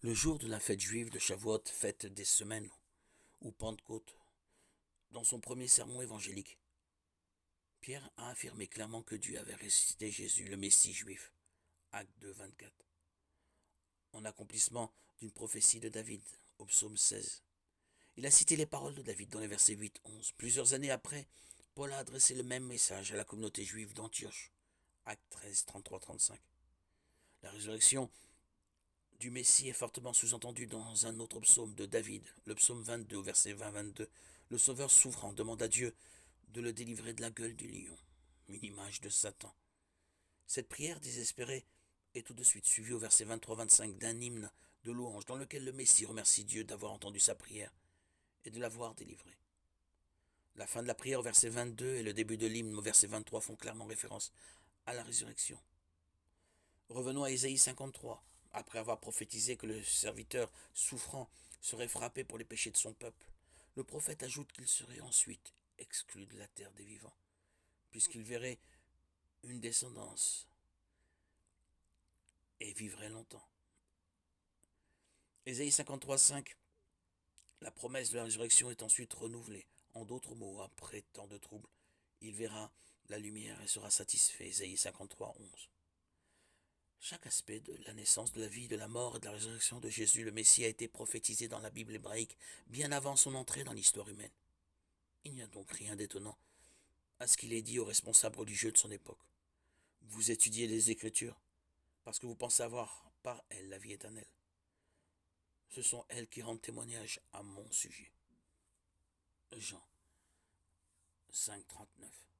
Le jour de la fête juive de Shavuot, fête des semaines, ou Pentecôte, dans son premier sermon évangélique, Pierre a affirmé clairement que Dieu avait ressuscité Jésus, le Messie juif, acte 2, 24, en accomplissement d'une prophétie de David, au psaume 16. Il a cité les paroles de David dans les versets 8-11. Plusieurs années après, Paul a adressé le même message à la communauté juive d'Antioche, acte 13, 33-35. La résurrection du Messie est fortement sous-entendu dans un autre psaume de David, le psaume 22, verset 20-22. Le Sauveur souffrant demande à Dieu de le délivrer de la gueule du lion, une image de Satan. Cette prière désespérée est tout de suite suivie au verset 23-25 d'un hymne de louange dans lequel le Messie remercie Dieu d'avoir entendu sa prière et de l'avoir délivré. La fin de la prière au verset 22 et le début de l'hymne au verset 23 font clairement référence à la résurrection. Revenons à Ésaïe 53. Après avoir prophétisé que le serviteur souffrant serait frappé pour les péchés de son peuple, le prophète ajoute qu'il serait ensuite exclu de la terre des vivants, puisqu'il verrait une descendance et vivrait longtemps. Ésaïe 53,5. La promesse de la résurrection est ensuite renouvelée. En d'autres mots, après tant de troubles, il verra la lumière et sera satisfait. Ésaïe 53,11. Chaque aspect de la naissance, de la vie, de la mort et de la résurrection de Jésus, le Messie, a été prophétisé dans la Bible hébraïque bien avant son entrée dans l'histoire humaine. Il n'y a donc rien d'étonnant à ce qu'il ait dit aux responsables religieux de son époque. Vous étudiez les Écritures parce que vous pensez avoir par elles la vie éternelle. Ce sont elles qui rendent témoignage à mon sujet. Jean 5, 39.